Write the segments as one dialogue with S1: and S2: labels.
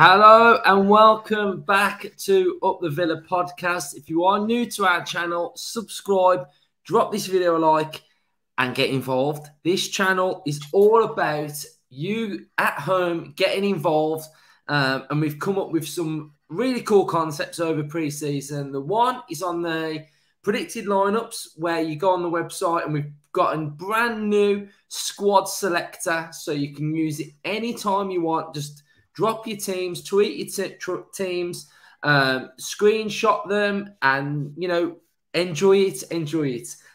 S1: Hello and welcome back to Up the Villa podcast. If you are new to our channel, subscribe, drop this video a like and get involved. This channel is all about you at home getting involved, and we've come up with some really cool concepts over pre-season. The one is on the predicted lineups, where you go on the website and we've got a brand new squad selector, so you can use it anytime you want. Just drop your teams, tweet your teams, screenshot them, and, enjoy it.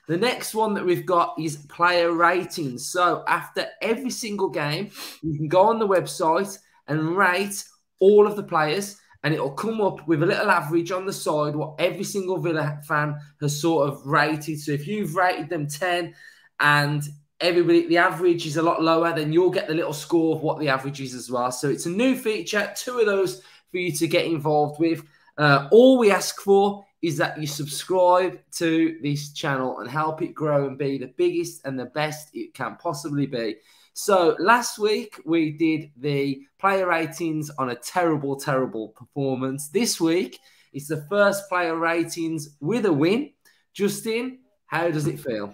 S1: The next one that we've got is player ratings. So after every single game, you can go on the website and rate all of the players, and it'll come up with a little average on the side what every single Villa fan has sort of rated. So if you've rated them 10 and everybody, the average is a lot lower, then you'll get the little score of what the average is as well. So it's a new feature, 2 of those for you to get involved with. All we ask for is that you subscribe to this channel and help it grow and be the biggest and the best it can possibly be. So last week we did the player ratings on a terrible, terrible performance. This week it's the first player ratings with a win. Justin, how does it feel?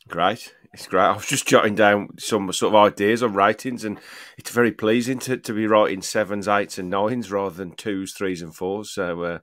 S2: Great. It's great. I was just jotting down some sort of ideas on ratings, and it's very pleasing to be writing 7s, 8s and 9s rather than 2s, 3s and 4s. So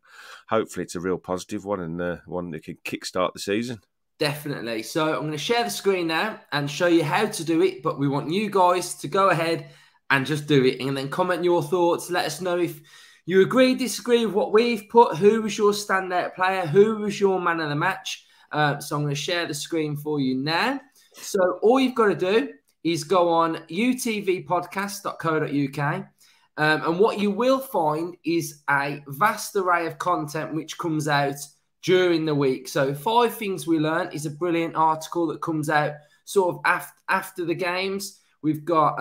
S2: hopefully it's a real positive one, and one that can kickstart the season.
S1: Definitely. So I'm going to share the screen now and show you how to do it, but we want you guys to go ahead and just do it, and then comment your thoughts. Let us know if you agree, disagree with what we've put. Who was your standout player? Who was your man of the match? So I'm going to share the screen for you now. So all you've got to do is go on utvpodcast.co.uk, and what you will find is a vast array of content which comes out during the week. So 5 things we learned is a brilliant article that comes out sort of after the games. We've got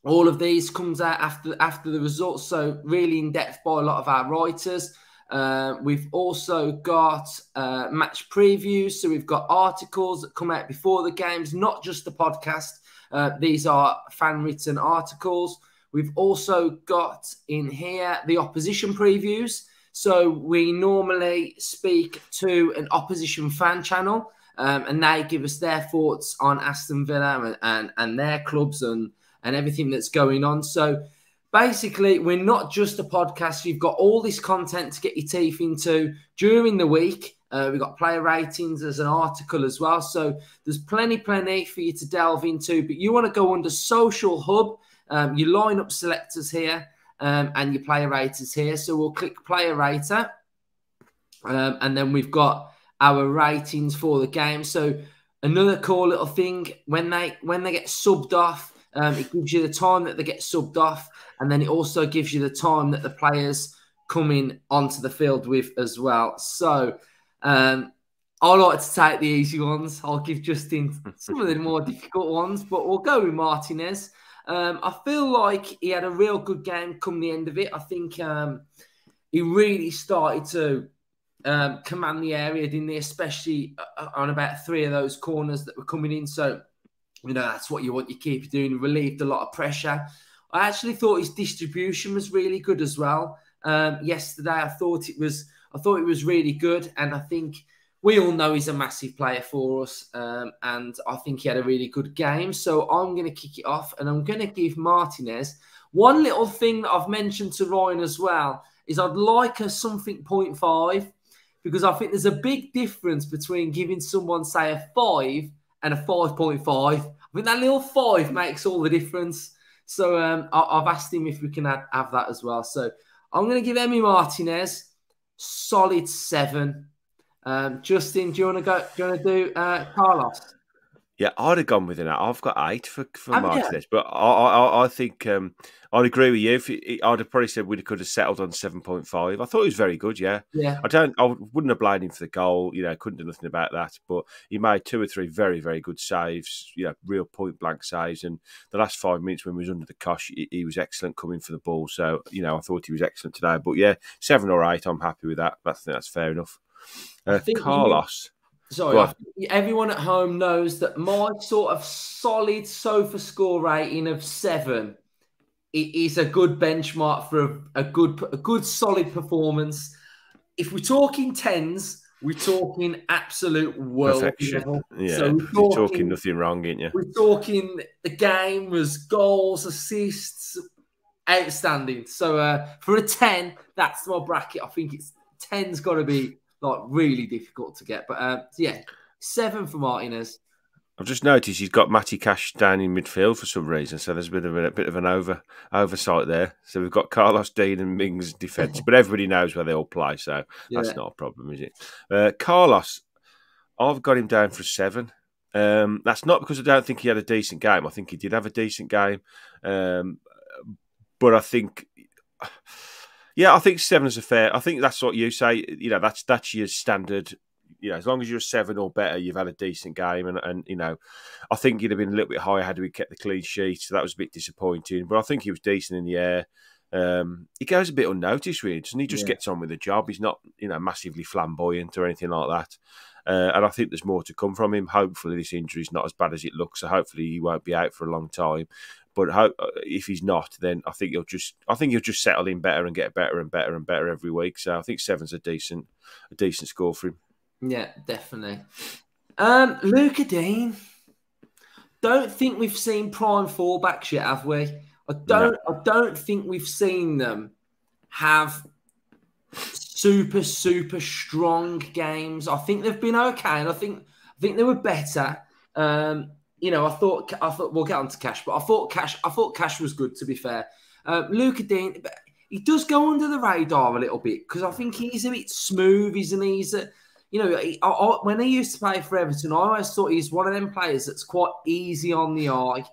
S1: all of these comes out after the results, so really in depth by a lot of our writers. We've also got match previews, so we've got articles that come out before the games, not just the podcast. These are fan-written articles. We've also got in here the opposition previews. So we normally speak to an opposition fan channel, and they give us their thoughts on Aston Villa and their clubs and everything that's going on. So basically, we're not just a podcast. You've got all this content to get your teeth into during the week. We've got player ratings as an article as well. So there's plenty for you to delve into. But you want to go under Social Hub, your lineup selectors here, and your player raters here. So we'll click player rater. And then we've got our ratings for the game. So another cool little thing, when they get subbed off, it gives you the time that they get subbed off, and then it also gives you the time that the players come in onto the field with as well. So I like to take the easy ones. I'll give Justin some of the more difficult ones, but we'll go with Martinez. I feel like he had a real good game come the end of it. I think he really started to command the area, didn't he? Especially on about 3 of those corners that were coming in. So that's what you want your keeper doing. Relieved a lot of pressure. I actually thought his distribution was really good as well. Yesterday, I thought it was really good, and I think we all know he's a massive player for us. And I think he had a really good game. So I'm going to kick it off, and I'm going to give Martinez one little thing that I've mentioned to Ryan as well is I'd like a something 0.5, because I think there's a big difference between giving someone, say, a 5 and a 5.5. I think that little 5 makes all the difference. So I've asked him if we can have that as well. So I'm going to give Emi Martinez solid 7. Justin, do you want to do Carlos?
S2: Yeah, I'd have gone with an 8. I've got 8 for Martinez, but I think I'd agree with you. I'd have probably said we could have settled on 7.5. I thought he was very good. Yeah. I wouldn't have blamed him for the goal. Couldn't do nothing about that. But he made 2 or 3 very, very good saves. Real point blank saves. And the last 5 minutes when we was under the cosh, he was excellent coming for the ball. So I thought he was excellent today. But yeah, 7 or 8, I'm happy with that. I think that's fair enough. Carlos.
S1: Sorry, everyone at home knows that my sort of solid sofa score rating of 7 it is a good benchmark for a good solid performance. If we're talking tens, we're talking absolute world
S2: Perfection.
S1: level.
S2: Yeah,
S1: So
S2: you're talking nothing wrong, ain't you?
S1: We're talking the game was goals, assists, outstanding. So for a 10, that's my bracket. I think 10's got to be like really difficult to get. But yeah, 7 for Martinez.
S2: I've just noticed he's got Matty Cash down in midfield for some reason, so there's a bit of an oversight there. So we've got Carlos, Dean, and Mings defence, but everybody knows where they all play, so that's not a problem, is it? Carlos, I've got him down for 7. That's not because I don't think he had a decent game. I think he did have a decent game, but I think, yeah, I think 7 is a fair. I think that's what you say. You know, that's your standard. You know, as long as you're a 7 or better, you've had a decent game. And you know, I think he'd have been a little bit higher had we kept the clean sheet. So that was a bit disappointing. But I think he was decent in the air. He goes a bit unnoticed, really, and he just gets on with the job. He's not, you know, massively flamboyant or anything like that. And I think there's more to come from him. Hopefully, this injury is not as bad as it looks. So hopefully, he won't be out for a long time. But if he's not, then I think he'll just settle in better and get better and better and better every week. So I think 7's a decent score for him.
S1: Yeah, definitely. Luca Dean. Don't think we've seen prime fullbacks yet, have we? I don't think we've seen them have super strong games. I think they've been okay, and I think they were better. You know, I thought we'll get on to Cash, but I thought Cash was good, to be fair. Luca Dean, he does go under the radar a little bit because I think he's a bit smooth, isn't he? You know, when he used to play for Everton, I always thought he's one of them players that's quite easy on the eye.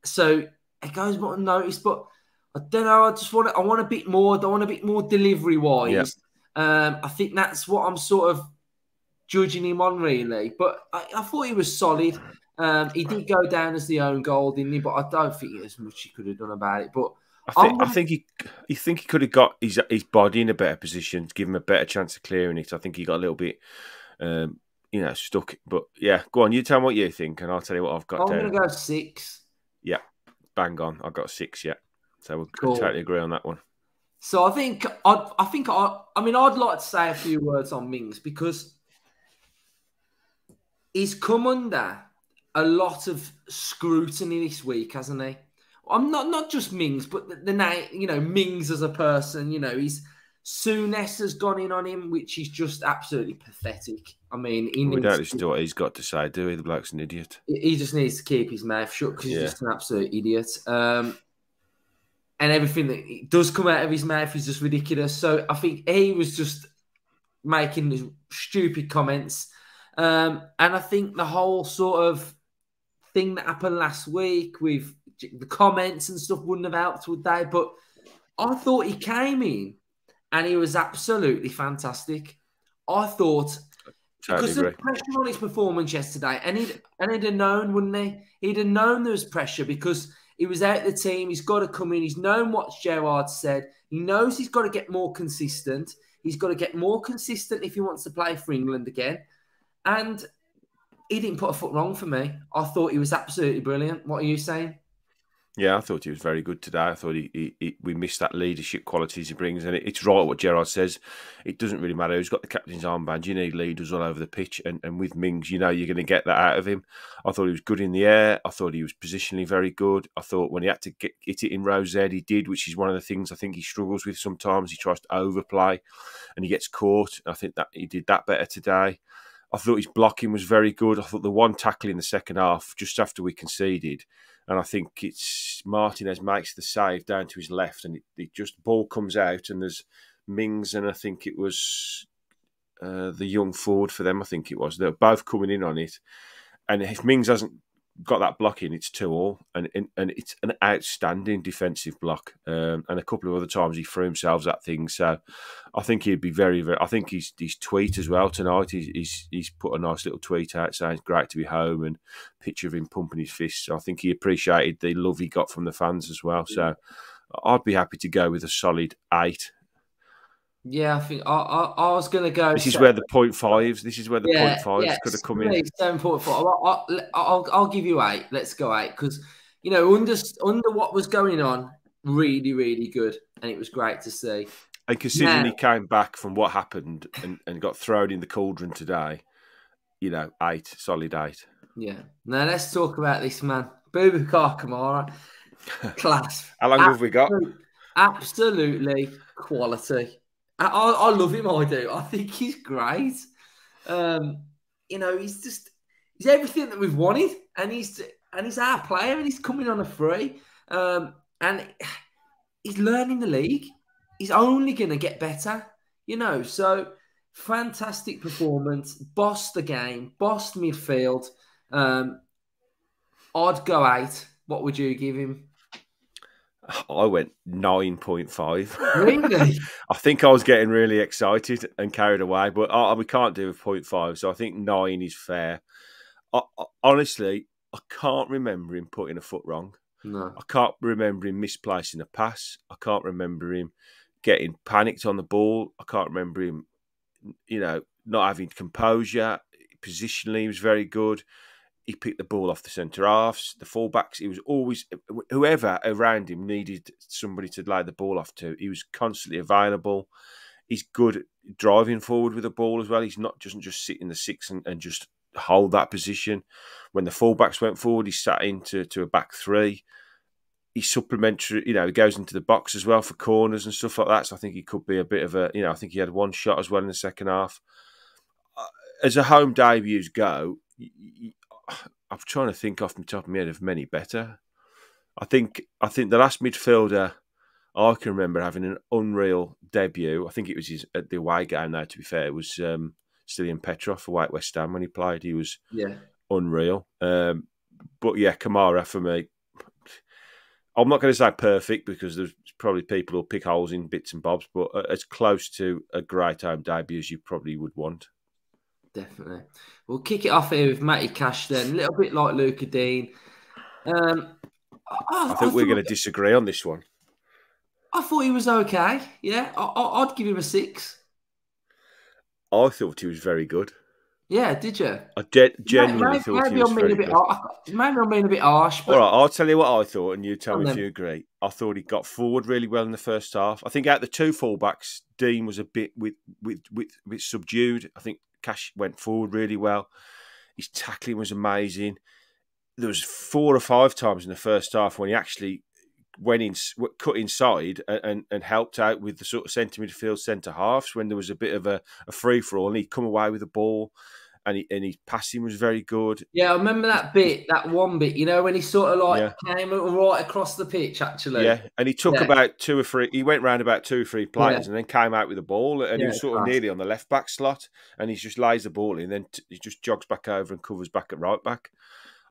S1: So it goes unnoticed, but I don't know. I want a bit more. I want a bit more delivery wise. Yeah. I think that's what I'm sort of judging him on, really. But I thought he was solid. He did go down as the own goal, didn't he? But I don't think there's much he could have done about it. But I think
S2: he could have got his body in a better position to give him a better chance of clearing it. I think he got a little bit, you know, stuck. But yeah, go on. You tell me what you think, and I'll tell you what I've got.
S1: I'm going to go 6.
S2: Yeah, bang on. I've got 6. Yeah, so we'll totally agree on that one.
S1: So I mean, I'd like to say a few words on Mings because he's come under a lot of scrutiny this week, hasn't he? I'm not just Mings, but the name, you know, Mings as a person, you know, Souness has gone in on him, which is just absolutely pathetic. I mean,
S2: we don't listen to what he's got to say, do we? The bloke's an idiot.
S1: He just needs to keep his mouth shut because he's just an absolute idiot. And everything that does come out of his mouth is just ridiculous. So I think he was just making stupid comments. And I think the whole sort of thing that happened last week with the comments and stuff wouldn't have helped, would they? But I thought he came in and he was absolutely fantastic. I thought because of the pressure on his performance yesterday, and he'd have known, wouldn't he? He'd have known there was pressure because he was out the team. He's got to come in. He's known what Gerrard said. He knows he's got to get more consistent. He's got to get more consistent if he wants to play for England again. And he didn't put a foot wrong for me. I thought he was absolutely brilliant. What are you saying?
S2: Yeah, I thought he was very good today. I thought we missed that leadership qualities he brings. And it's right what Gerrard says. It doesn't really matter who's got the captain's armband. You need leaders all over the pitch. And with Mings, you know you're going to get that out of him. I thought he was good in the air. I thought he was positionally very good. I thought when he had to get it in row Z, he did, which is one of the things I think he struggles with sometimes. He tries to overplay and he gets caught. I think that he did that better today. I thought his blocking was very good. I thought the one tackle in the second half, just after we conceded, and I think it's Martinez makes the save down to his left, and it just ball comes out, and there's Mings, and I think it was the young forward for them. I think it was. They're both coming in on it, and if Mings hasn't got that block in, it's 2-2, and it's an outstanding defensive block. And a couple of other times he threw himself at things. So I think he'd be very, very. I think his tweet as well tonight. He's put a nice little tweet out saying it's great to be home and picture of him pumping his fists. So I think he appreciated the love he got from the fans as well. So I'd be happy to go with a solid 8.
S1: Yeah, I think I was going to go.
S2: This is where the 0.5s. This is where the 0.5s could have come in.
S1: 7.5. I'll give you 8. Let's go 8 because under what was going on, really, really good. And it was great to see.
S2: And considering he came back from what happened and got thrown in the cauldron today, 8, solid 8.
S1: Yeah. Now let's talk about this man, Boubacar Kamara. Class.
S2: How long have we got?
S1: Absolutely quality. I love him. I do. I think he's great. He's everything that we've wanted, and he's our player, and he's coming on a free, and he's learning the league. He's only going to get better, So fantastic performance, bossed the game, bossed midfield. I'd go 8. What would you give him?
S2: I went 9.5.
S1: Really?
S2: I think I was getting really excited and carried away, but we can't do a 0.5, so I think 9 is fair. Honestly, I can't remember him putting a foot wrong.
S1: No.
S2: I can't remember him misplacing a pass. I can't remember him getting panicked on the ball. I can't remember him, not having composure. Positionally, he was very good. He picked the ball off the centre halves, the fullbacks. He was always, whoever around him needed somebody to lay the ball off to. He was constantly available. He's good at driving forward with the ball as well. He's not doesn't just sit in the 6 and just hold that position. When the fullbacks went forward, he sat into a back 3. He's supplementary, he goes into the box as well for corners and stuff like that. So I think he could be a bit of a, I think he had 1 shot as well in the second half. As a home debuts go, I'm trying to think off the top of my head of many better. I think the last midfielder I can remember having an unreal debut. I think it was at the away game now, to be fair. It was Stilian Petrov for White West Ham when he played. He was unreal. But yeah, Kamara for me. I'm not going to say perfect because there's probably people who'll pick holes in bits and bobs, but as close to a great home debut as you probably would want.
S1: Definitely. We'll kick it off here with Matty Cash then, a little bit like Luca Dean.
S2: I think we're going to disagree on this one.
S1: I thought he was okay. Yeah, I'd give him a 6.
S2: I thought he was very good.
S1: Yeah, did you?
S2: I genuinely thought he was very good.
S1: Maybe I'm being a bit harsh. But...
S2: All right, I'll tell you what I thought, and you tell me if you agree. I thought he got forward really well in the first half. I think out of the 2 fullbacks, Dean was a bit with subdued. I think Cash went forward really well. His tackling was amazing. There was 4 or 5 times in the first half when he actually cut inside and helped out with the sort of centre midfield, centre halves when there was a bit of a free for all, and he'd come away with the ball, and his passing was very good.
S1: Yeah, I remember that one bit, when he sort of came right across the pitch actually.
S2: Yeah, and he took about 2 or 3. He went round about 2 or 3 players and then came out with the ball, and he was sort of nearly on the left back slot, and he just lays the ball in, then he just jogs back over and covers back at right back.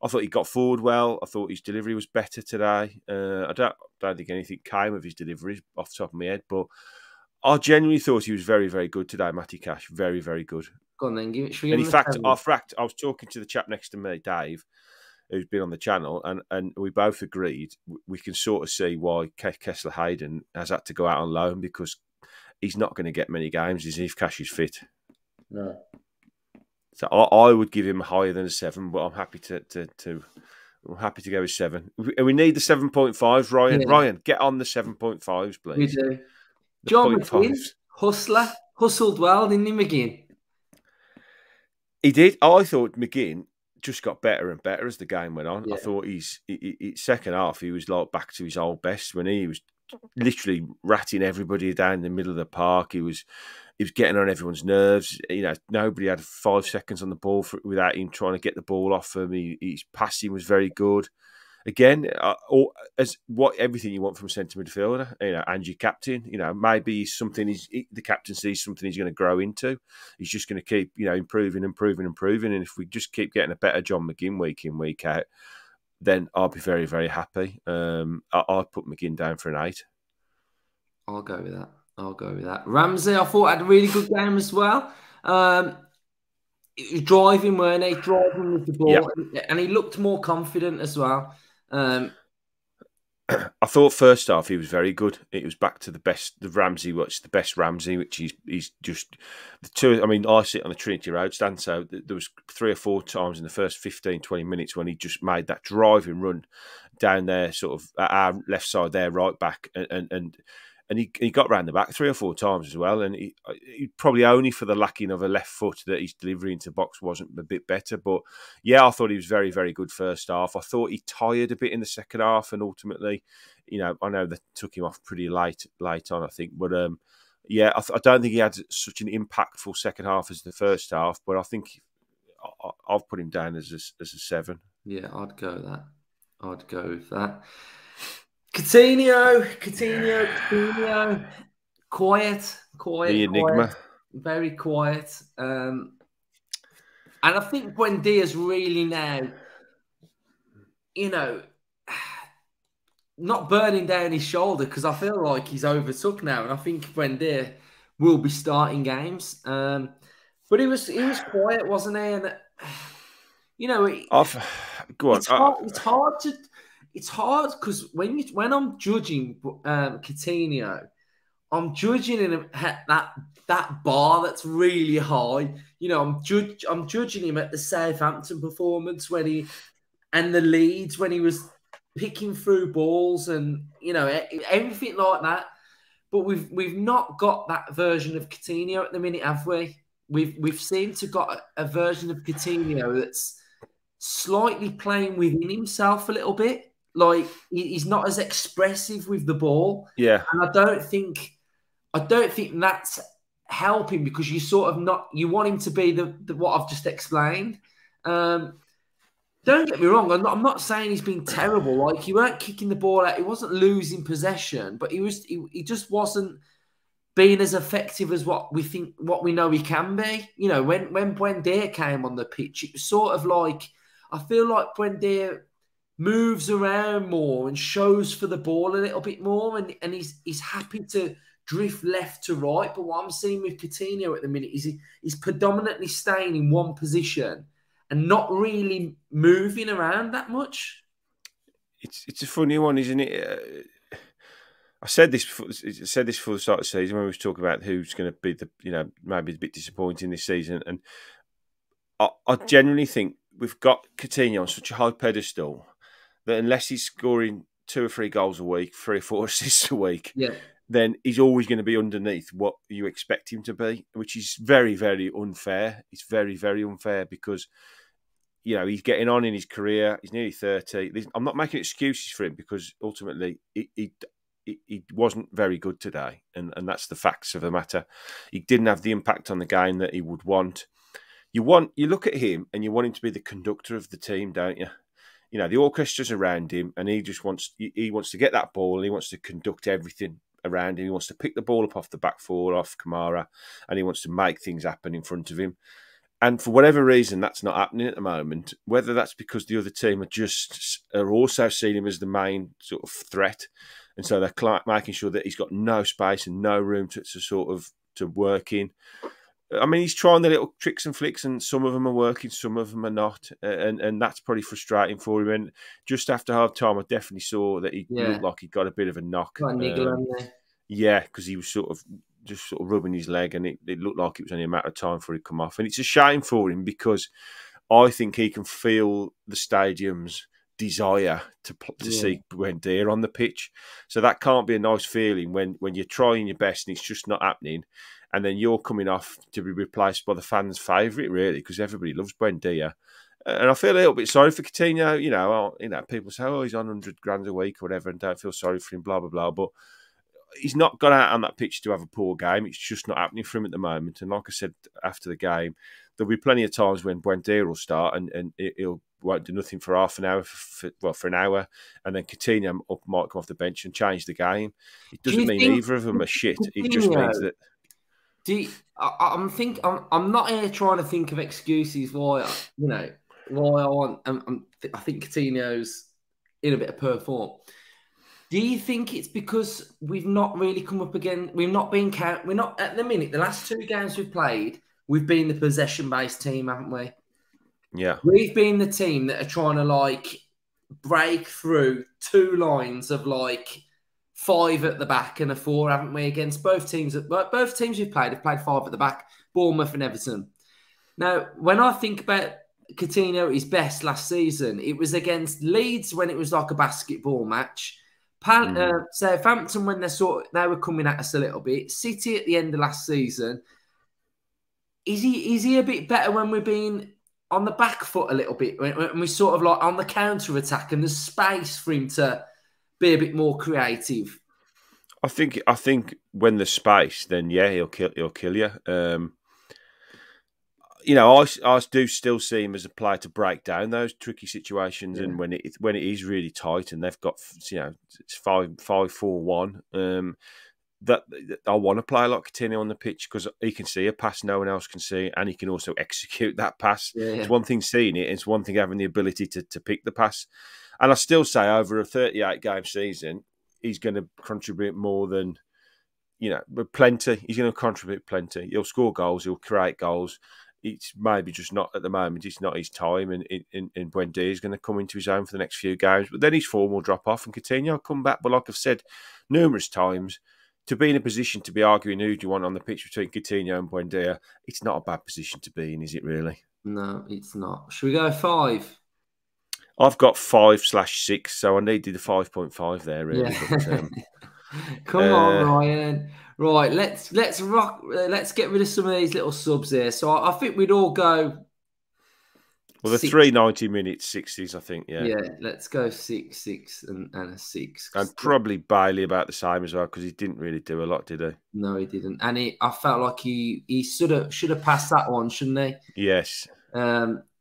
S2: I thought he got forward well. I thought his delivery was better today. I don't think anything came of his delivery off the top of my head, but I genuinely thought he was very, very good today, Matty Cash. Very, very good.
S1: Go on then. And
S2: in fact, I was talking to the chap next to me, Dave, who's been on the channel, and we both agreed we can sort of see why Kessler Hayden has had to go out on loan, because he's not going to get many games, is he, if Cash is fit?
S1: No.
S2: So I would give him higher than a 7, but I'm happy to go with 7. We need the 7.5s, Ryan. Yeah. Ryan, get on the 7.5s, please.
S1: We do. John McGinn, hustler, hustled well, didn't he, McGinn?
S2: He did. I thought McGinn just got better and better as the game went on. Yeah. I thought his second half, he was like back to his old best when he was literally ratting everybody down the middle of the park. He was getting on everyone's nerves. Nobody had 5 seconds on the ball without him trying to get the ball off him. His passing was very good. Again, everything you want from a centre midfielder, and your captain. Maybe the captain sees something he's going to grow into. He's just going to keep, improving. And if we just keep getting a better John McGinn week in, week out, then I'll be very, very happy. I'll put McGinn down for an 8.
S1: I'll go with that. Ramsey, I thought, had a really good game as well. He was driving, weren't he? Driving with the ball. Yep. And he looked more confident as well.
S2: I thought first half he was very good. It was back to the best. The Ramsey, what's the best Ramsey, which he's just the two. I mean, I sit on the Trinity Road stand, so there was 3 or 4 times in the first 15, 20 minutes when he just made that driving run down there, sort of at our left side there, right back, and he got round the back 3 or 4 times as well. And he probably only for the lacking of a left foot that his delivery into box wasn't a bit better. But yeah, I thought he was very, very good first half. I thought he tired a bit in the second half, and ultimately, I know they took him off pretty late on, I think. But yeah, I don't think he had such an impactful second half as the first half. But I think I've put him down as a 7.
S1: Yeah, I'd go with that. Coutinho, quiet,
S2: the enigma,
S1: very quiet. And I think Buendia's really now, not burning down his shoulder, because I feel like he's overtook now, and I think Buendia will be starting games. But he was quiet, wasn't he? And
S2: go on.
S1: It's hard because when I'm judging Coutinho, I'm judging him at that bar that's really high. I'm judging him at the Southampton performance and the Leeds when he was picking through balls and everything like that. But we've not got that version of Coutinho at the minute, have we? We've seemed to got a version of Coutinho that's slightly playing within himself a little bit. Like he's not as expressive with the ball.
S2: Yeah.
S1: And I don't think that's helping, because you want him to be the what I've just explained. Don't get me wrong, I'm not saying he's been terrible. Like, he weren't kicking the ball out, he wasn't losing possession, but he just wasn't being as effective as what we know he can be. When Buendia came on the pitch, it was sort of like, I feel like Buendia moves around more and shows for the ball a little bit more, and he's happy to drift left to right. But what I'm seeing with Coutinho at the minute is he's predominantly staying in one position and not really moving around that much.
S2: It's a funny one, isn't it? I said this before the start of the season when we was talking about who's going to be maybe a bit disappointing this season, and I genuinely think we've got Coutinho on such a high pedestal that unless he's scoring 2 or 3 goals a week, 3 or 4 assists a week, then he's always going to be underneath what you expect him to be, which is very, very unfair. It's very, very unfair because, he's getting on in his career. He's nearly 30. I'm not making excuses for him, because ultimately he wasn't very good today, and that's the facts of the matter. He didn't have the impact on the game that he would want. You look at him and you want him to be the conductor of the team, don't you? The orchestra's around him, and he wants to get that ball, and he wants to conduct everything around him. He wants to pick the ball up off the back four, off Kamara, and he wants to make things happen in front of him. And for whatever reason, that's not happening at the moment. Whether that's because the other team are also seeing him as the main sort of threat, and so they're making sure that he's got no space and no room to work in. I mean, he's trying the little tricks and flicks, and some of them are working, some of them are not, and that's pretty frustrating for him. And just after half time, I definitely saw that he looked like he got a bit of a knock. Yeah, because he was sort of rubbing his leg, and it looked like it was only a matter of time for it to come off. And it's a shame for him, because I think he can feel the stadium's desire to see Buendia on the pitch. So that can't be a nice feeling when you're trying your best and it's just not happening. And then you're coming off to be replaced by the fans' favourite, really, because everybody loves Buendia. And I feel a little bit sorry for Coutinho. People say, "Oh, he's on 100 grand a week or whatever," and don't feel sorry for him, blah blah blah. But he's not gone out on that pitch to have a poor game. It's just not happening for him at the moment. And like I said after the game, there'll be plenty of times when Buendia will start and he'll won't do nothing for half an hour, for an hour, and then Coutinho might come off the bench and change the game. It doesn't mean either of them are shit. It just means that.
S1: I'm not here trying to think of excuses why I want. I think Coutinho's in a bit of poor form. Do you think it's because we've not really come up again? We're not at the minute. The last 2 games we've played, we've been the possession-based team, haven't we?
S2: Yeah,
S1: we've been the team that are trying to break through two lines of like 5 at the back and a 4, haven't we? Against both teams. Both teams we've played have played 5 at the back, Bournemouth and Everton. Now, when I think about Coutinho at his best last season, it was against Leeds when it was like a basketball match. Southampton when they were coming at us a little bit. City at the end of last season. Is he a bit better when we're being on the back foot a little bit? When we sort of like on the counter attack and there's space for him to be a bit more creative.
S2: I think when there's space, then yeah, he'll kill you. I do still see him as a player to break down those tricky situations, and when it is really tight, and they've got it's 5-4-1. That I want to play like Coutinho on the pitch because he can see a pass no one else can see, and he can also execute that pass. It's one thing seeing it; it's one thing having the ability to pick the pass. And I still say over a 38-game season, he's going to contribute more than plenty. He's going to contribute plenty. He'll score goals. He'll create goals. It's maybe just not at the moment. It's not his time, and Buendia is going to come into his own for the next few games. But then his form will drop off, and Coutinho will come back. But like I've said numerous times, to be in a position to be arguing who do you want on the pitch between Coutinho and Buendia, it's not a bad position to be in, is it really?
S1: No, it's not. Should we go 5?
S2: I've got 5/6, so I needed the 5.5 there, really.
S1: Yeah.
S2: But,
S1: come on, Ryan. Right, let's rock. Let's get rid of some of these little subs here. So I think we'd all go.
S2: Well, the 3 90-minute 60s, I think. Yeah.
S1: Yeah, let's go 6 and a 6.
S2: And probably Bailey about the same as well because he didn't really do a lot, did he?
S1: No, he didn't. And I felt like he should have passed that one, shouldn't he?
S2: Yes.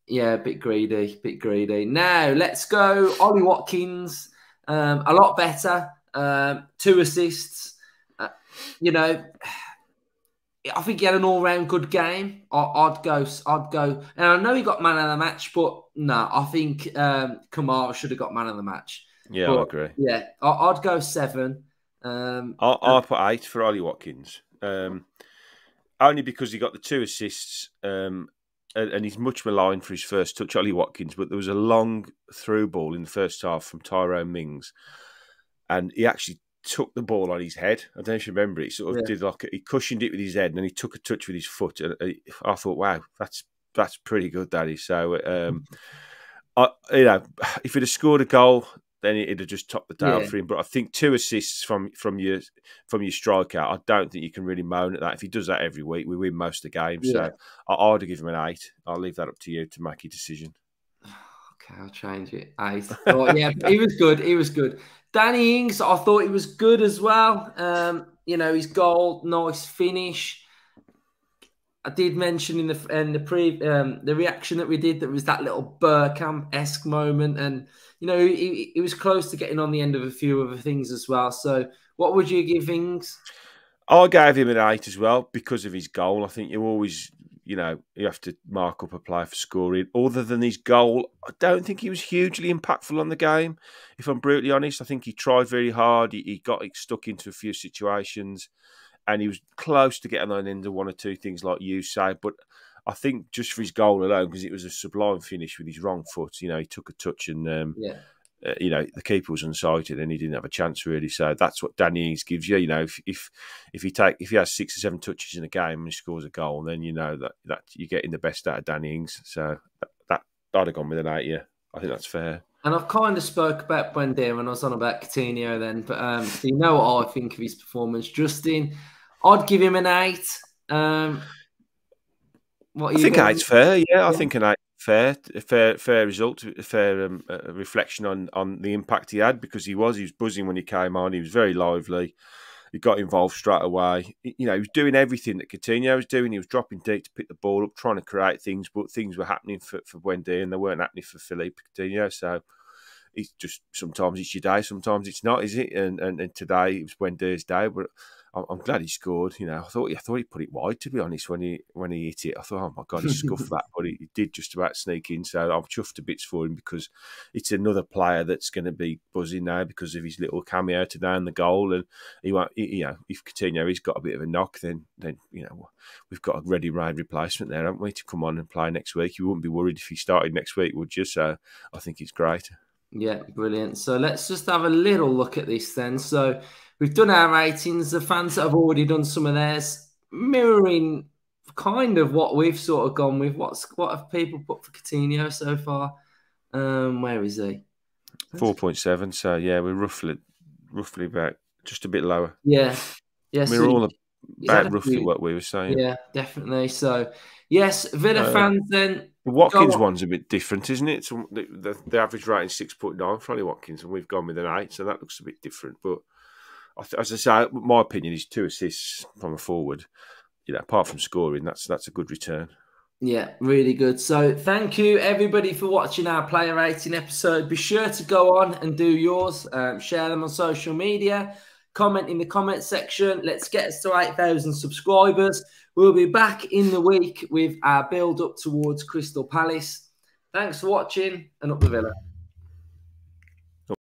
S1: Yeah, a bit greedy. Now let's go. Ollie Watkins, a lot better. 2 assists. I think he had an all-round good game. I'd go. And I know he got man of the match, but no, I think Kamara should have got man of the match.
S2: Yeah, I agree.
S1: Yeah, I'd go 7.
S2: I'll put 8 for Ollie Watkins. Only because he got the 2 assists, and he's much maligned for his first touch, Ollie Watkins. But there was a long through ball in the first half from Tyrone Mings, and he actually took the ball on his head. I don't know if you remember it. He sort of did he cushioned it with his head, and then he took a touch with his foot. And I thought, wow, that's pretty good, Daddy. So, if he'd have scored a goal, then it'd have just topped the table for him. But I think 2 assists from your striker, I don't think you can really moan at that. If he does that every week, we win most of the games. So I'd have given him an 8. I'll leave that up to you to make your decision.
S1: Okay, I'll change it. 8. But yeah, he was good. Danny Ings, I thought he was good as well. His goal, nice finish. I did mention in the reaction that we did that was that little Bergkamp-esque moment, and he was close to getting on the end of a few other things as well. So, what would you give Ings?
S2: I gave him an 8 as well because of his goal. I think you always, you have to mark up a player for scoring. Other than his goal, I don't think he was hugely impactful on the game. If I'm brutally honest, I think he tried very hard. He got stuck into a few situations, and he was close to getting on the end of 1 or 2 things like you say. But I think just for his goal alone, because it was a sublime finish with his wrong foot, he took a touch and the keeper was unsighted and he didn't have a chance really. So that's what Danny Ings gives you. If he has 6 or 7 touches in a game and he scores a goal, then that you're getting the best out of Danny Ings. So that I'd have gone with an 8. Yeah, I think that's fair.
S1: And I've kind of spoke about Buendia when I was on about Coutinho then, but so you know what I think of his performance. Justin, I'd give him an 8. I
S2: think 8's fair. Yeah, I think an 8 fair result, a fair reflection on the impact he had because he was buzzing when he came on. He was very lively. He got involved straight away. He was doing everything that Coutinho was doing. He was dropping deep to pick the ball up, trying to create things, but things were happening for Buendia and they weren't happening for Philippe Coutinho. So it's just sometimes it's your day, sometimes it's not, is it? And today it was Buendia's day, but I'm glad he scored. I thought he put it wide, to be honest, when he hit it. I thought, oh my God, he scuffed that, but he did just about sneak in. So I'm chuffed to bits for him because it's another player that's going to be buzzing now because of his little cameo today in the goal. And he won't, if Coutinho he's got a bit of a knock, then we've got a ready-made replacement there, haven't we, to come on and play next week. You wouldn't be worried if he started next week, would you? So I think it's great.
S1: Yeah, brilliant. So let's just have a little look at this then. So we've done our ratings. The fans that have already done some of theirs, mirroring kind of what we've sort of gone with. What have people put for Coutinho so far? Where is he?
S2: 4.7. So yeah, we're roughly about just a bit lower.
S1: Yeah, yeah.
S2: We're all about roughly what we were saying.
S1: Yeah, definitely. So yes, Villa fans then.
S2: The Watkins one's a bit different, isn't it? So the average rating 6.9 for Ollie Watkins, and we've gone with an 8, so that looks a bit different. But as I say, my opinion is 2 assists from a forward. You know, apart from scoring, that's a good return.
S1: Yeah, really good. So thank you everybody for watching our player rating episode. Be sure to go on and do yours. Share them on social media. Comment in the comment section. Let's get us to 8,000 subscribers. We'll be back in the week with our build up towards Crystal Palace. Thanks for watching, and up the Villa.